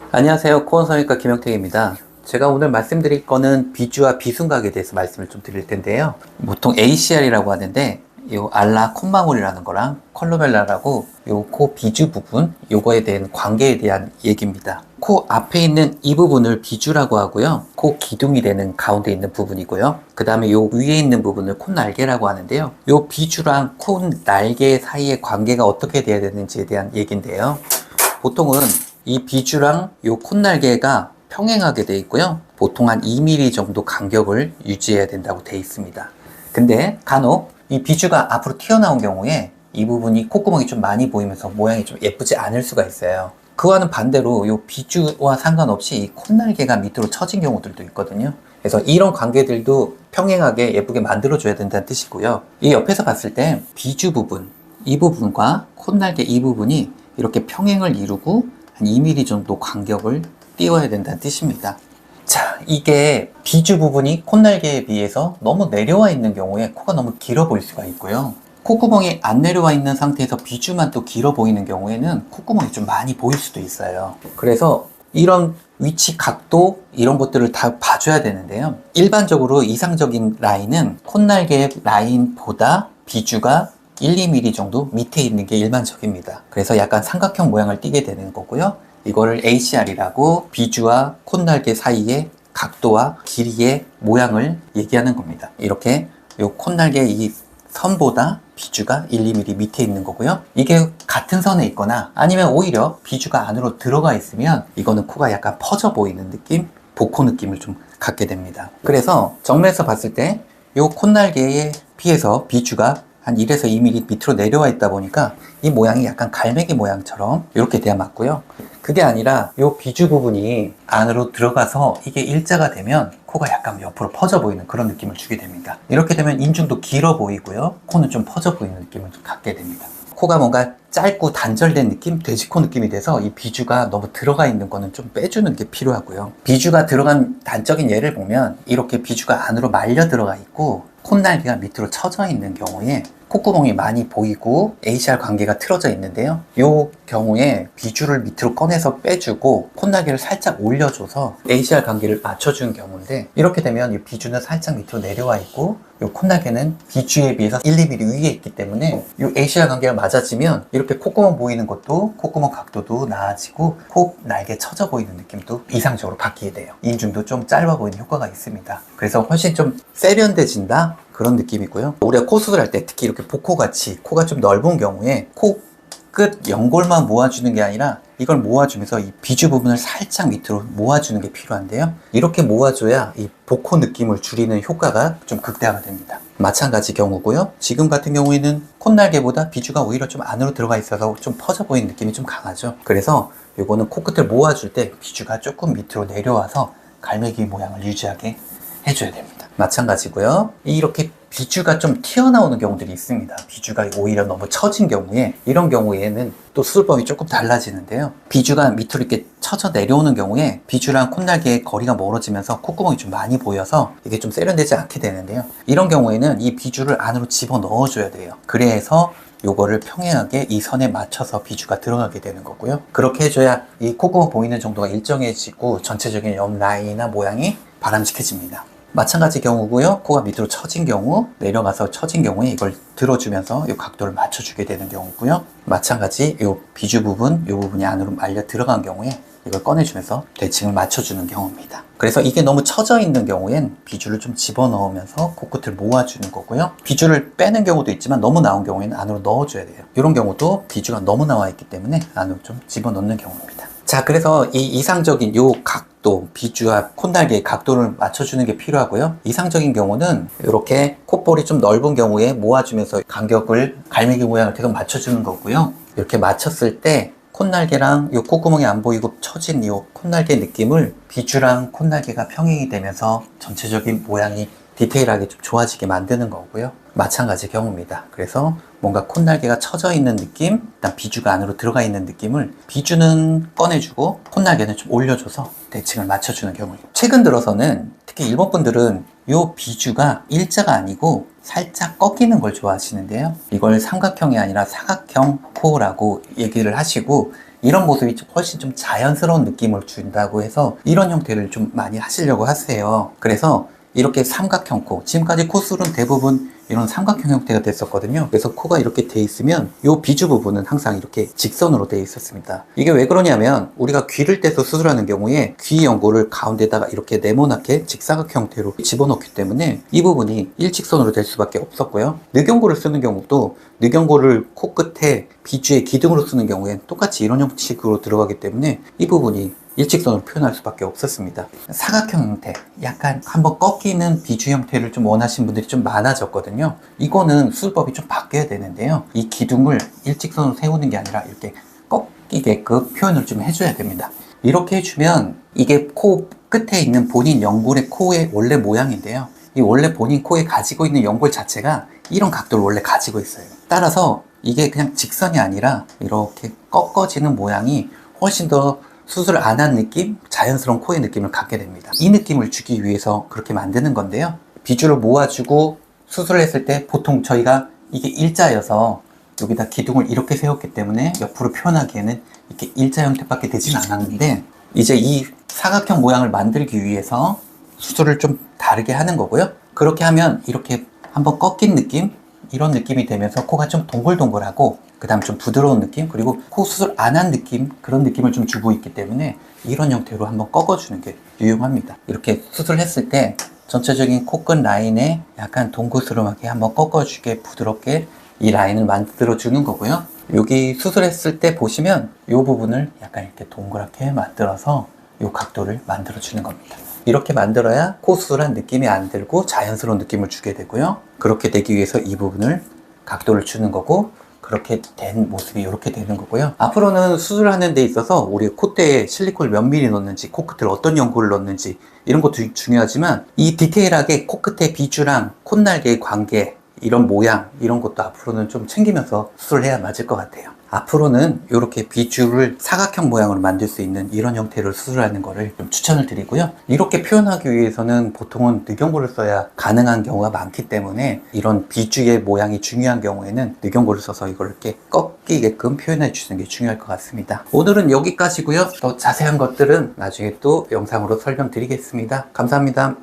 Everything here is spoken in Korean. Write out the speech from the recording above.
안녕하세요. 코어성형외과 김영택입니다. 제가 오늘 말씀드릴 거는 비주와 비순각에 대해서 말씀을 좀 드릴 텐데요. 보통 ACR이라고 하는데 요 알라 콧망울이라는 거랑 컬루멜라라고 요 코 비주 부분, 요거에 대한 관계에 대한 얘기입니다. 코 앞에 있는 이 부분을 비주라고 하고요. 코 기둥이 되는 가운데 있는 부분이고요. 그 다음에 요 위에 있는 부분을 콧날개라고 하는데요. 요 비주랑 콧날개 사이의 관계가 어떻게 돼야 되는지에 대한 얘기인데요. 보통은 이 비주랑 요 콧날개가 평행하게 되어 있고요. 보통 한 2mm 정도 간격을 유지해야 된다고 되어 있습니다. 근데 간혹 이 비주가 앞으로 튀어나온 경우에 이 부분이 콧구멍이 좀 많이 보이면서 모양이 좀 예쁘지 않을 수가 있어요. 그와는 반대로 이 비주와 상관없이 이 콧날개가 밑으로 처진 경우들도 있거든요. 그래서 이런 관계들도 평행하게 예쁘게 만들어줘야 된다는 뜻이고요. 이 옆에서 봤을 때 비주 부분, 이 부분과 콧날개 이 부분이 이렇게 평행을 이루고 한 2mm 정도 간격을 띄워야 된다는 뜻입니다. 자, 이게 비주 부분이 콧날개에 비해서 너무 내려와 있는 경우에 코가 너무 길어 보일 수가 있고요. 콧구멍이 안 내려와 있는 상태에서 비주만 또 길어 보이는 경우에는 콧구멍이 좀 많이 보일 수도 있어요. 그래서 이런 위치, 각도 이런 것들을 다 봐줘야 되는데요. 일반적으로 이상적인 라인은 콧날개 라인보다 비주가 1, 2mm 정도 밑에 있는 게 일반적입니다. 그래서 약간 삼각형 모양을 띠게 되는 거고요. 이거를 ACR이라고 비주와 콧날개 사이의 각도와 길이의 모양을 얘기하는 겁니다. 이렇게 요 콧날개 이 선보다 비주가 1, 2mm 밑에 있는 거고요. 이게 같은 선에 있거나 아니면 오히려 비주가 안으로 들어가 있으면 이거는 코가 약간 퍼져 보이는 느낌, 복코 느낌을 좀 갖게 됩니다. 그래서 정면에서 봤을 때 요 콧날개에 비해서 비주가 한 1에서 2mm 밑으로 내려와 있다 보니까 이 모양이 약간 갈매기 모양처럼 이렇게 돼야 맞고요. 그게 아니라 이 비주 부분이 안으로 들어가서 이게 일자가 되면 코가 약간 옆으로 퍼져 보이는 그런 느낌을 주게 됩니다. 이렇게 되면 인중도 길어 보이고요. 코는 좀 퍼져 보이는 느낌을 좀 갖게 됩니다. 코가 뭔가 짧고 단절된 느낌, 돼지코 느낌이 돼서 이 비주가 너무 들어가 있는 거는 좀 빼주는 게 필요하고요. 비주가 들어간 단적인 예를 보면 이렇게 비주가 안으로 말려 들어가 있고 콧날개가 밑으로 처져 있는 경우에 콧구멍이 많이 보이고 ACR 관계가 틀어져 있는데요. 이 경우에 비주를 밑으로 꺼내서 빼주고 콧날개를 살짝 올려줘서 ACR 관계를 맞춰주는 경우인데, 이렇게 되면 이 비주는 살짝 밑으로 내려와 있고 이 콧날개는 비주에 비해서 1, 2mm 위에 있기 때문에 이 ACR 관계가 맞아지면 이렇게 콧구멍 보이는 것도 콧구멍 각도도 나아지고 콧날개 처져 보이는 느낌도 이상적으로 바뀌게 돼요. 인중도 좀 짧아 보이는 효과가 있습니다. 그래서 훨씬 좀 세련돼진다, 그런 느낌이고요. 우리가 코 수술할 때 특히 이렇게 복코같이 코가 좀 넓은 경우에 코 끝 연골만 모아주는 게 아니라 이걸 모아주면서 이 비주 부분을 살짝 밑으로 모아주는 게 필요한데요. 이렇게 모아줘야 이 복코 느낌을 줄이는 효과가 좀 극대화가 됩니다. 마찬가지 경우고요. 지금 같은 경우에는 콧날개보다 비주가 오히려 좀 안으로 들어가 있어서 좀 퍼져 보이는 느낌이 좀 강하죠. 그래서 이거는 코끝을 모아줄 때 비주가 조금 밑으로 내려와서 갈매기 모양을 유지하게 해줘야 됩니다. 마찬가지고요. 이렇게 비주가 좀 튀어나오는 경우들이 있습니다. 비주가 오히려 너무 처진 경우에, 이런 경우에는 또 수술법이 조금 달라지는데요. 비주가 밑으로 이렇게 처져 내려오는 경우에 비주랑 콧날개의 거리가 멀어지면서 콧구멍이 좀 많이 보여서 이게 좀 세련되지 않게 되는데요. 이런 경우에는 이 비주를 안으로 집어 넣어줘야 돼요. 그래서 요거를 평행하게 이 선에 맞춰서 비주가 들어가게 되는 거고요. 그렇게 해줘야 이 콧구멍 보이는 정도가 일정해지고 전체적인 옆 라인이나 모양이 바람직해집니다. 마찬가지 경우고요. 코가 밑으로 처진 경우, 내려가서 처진 경우에 이걸 들어주면서 이 각도를 맞춰주게 되는 경우고요. 마찬가지 이 비주 부분, 이 부분이 안으로 말려 들어간 경우에 이걸 꺼내주면서 대칭을 맞춰주는 경우입니다. 그래서 이게 너무 처져 있는 경우엔 비주를 좀 집어넣으면서 코끝을 모아주는 거고요. 비주를 빼는 경우도 있지만 너무 나온 경우에는 안으로 넣어줘야 돼요. 이런 경우도 비주가 너무 나와 있기 때문에 안으로 좀 집어넣는 경우입니다. 자, 그래서 이 이상적인 요 각도, 비주와 콧날개의 각도를 맞춰주는 게 필요하고요. 이상적인 경우는 이렇게 콧볼이 좀 넓은 경우에 모아주면서 간격을 갈매기 모양을 계속 맞춰주는 거고요. 이렇게 맞췄을 때 콧날개랑 요 콧구멍이 안 보이고 처진 요 콧날개 느낌을 비주랑 콧날개가 평행이 되면서 전체적인 모양이 디테일하게 좀 좋아지게 만드는 거고요. 마찬가지 경우입니다. 그래서 뭔가 콧날개가 처져 있는 느낌, 일단 비주가 안으로 들어가 있는 느낌을 비주는 꺼내주고 콧날개는 좀 올려줘서 대칭을 맞춰주는 경우입니다. 최근 들어서는 특히 일본 분들은 요 비주가 일자가 아니고 살짝 꺾이는 걸 좋아하시는데요. 이걸 삼각형이 아니라 사각형 코라고 얘기를 하시고, 이런 모습이 훨씬 좀 자연스러운 느낌을 준다고 해서 이런 형태를 좀 많이 하시려고 하세요. 그래서 이렇게 삼각형 코, 지금까지 콧술은 대부분 이런 삼각형 형태가 됐었거든요. 그래서 코가 이렇게 돼 있으면 이 비주 부분은 항상 이렇게 직선으로 되어 있었습니다. 이게 왜 그러냐면 우리가 귀를 떼서 수술하는 경우에 귀 연골을 가운데다가 이렇게 네모나게 직사각 형태로 집어넣기 때문에 이 부분이 일직선으로 될 수밖에 없었고요. 늑연골을 쓰는 경우도 늑연골을 코끝에 비주의 기둥으로 쓰는 경우엔 똑같이 이런 형식으로 들어가기 때문에 이 부분이 일직선으로 표현할 수밖에 없었습니다. 사각형 형태, 약간 한번 꺾이는 비주 형태를 좀 원하시는 분들이 좀 많아졌거든요. 이거는 수술법이 좀 바뀌어야 되는데요. 이 기둥을 일직선으로 세우는 게 아니라 이렇게 꺾이게끔 표현을 좀 해줘야 됩니다. 이렇게 해주면 이게 코 끝에 있는 본인 연골의 코의 원래 모양인데요. 이 원래 본인 코에 가지고 있는 연골 자체가 이런 각도를 원래 가지고 있어요. 따라서 이게 그냥 직선이 아니라 이렇게 꺾어지는 모양이 훨씬 더 수술을 안 한 느낌, 자연스러운 코의 느낌을 갖게 됩니다. 이 느낌을 주기 위해서 그렇게 만드는 건데요. 비주를 모아주고 수술을 했을 때 보통 저희가 이게 일자여서 여기다 기둥을 이렇게 세웠기 때문에 옆으로 표현하기에는 이렇게 일자 형태밖에 되진 않았는데 이제 이 사각형 모양을 만들기 위해서 수술을 좀 다르게 하는 거고요. 그렇게 하면 이렇게 한번 꺾인 느낌, 이런 느낌이 되면서 코가 좀 동글동글하고 그 다음 좀 부드러운 느낌, 그리고 코 수술 안 한 느낌, 그런 느낌을 좀 주고 있기 때문에 이런 형태로 한번 꺾어주는 게 유용합니다. 이렇게 수술했을 때 전체적인 코끝 라인에 약간 동그스름하게 한번 꺾어주게 부드럽게 이 라인을 만들어 주는 거고요. 여기 수술했을 때 보시면 이 부분을 약간 이렇게 동그랗게 만들어서 이 각도를 만들어 주는 겁니다. 이렇게 만들어야 코 수술한 느낌이 안 들고 자연스러운 느낌을 주게 되고요. 그렇게 되기 위해서 이 부분을 각도를 주는 거고, 그렇게 된 모습이 이렇게 되는 거고요. 앞으로는 수술하는 데 있어서 우리 콧대에 실리콘을 몇 미리 넣는지, 코끝을 어떤 연골을 넣는지 이런 것도 중요하지만 이 디테일하게 코끝의 비주랑 콧날개의 관계, 이런 모양, 이런 것도 앞으로는 좀 챙기면서 수술을 해야 맞을 것 같아요. 앞으로는 이렇게 비주를 사각형 모양으로 만들 수 있는 이런 형태로 수술하는 거를 좀 추천을 드리고요. 이렇게 표현하기 위해서는 보통은 늑연골을 써야 가능한 경우가 많기 때문에 이런 비주의 모양이 중요한 경우에는 늑연골을 써서 이걸 이렇게 꺾이게끔 표현해 주시는 게 중요할 것 같습니다. 오늘은 여기까지고요. 더 자세한 것들은 나중에 또 영상으로 설명드리겠습니다. 감사합니다.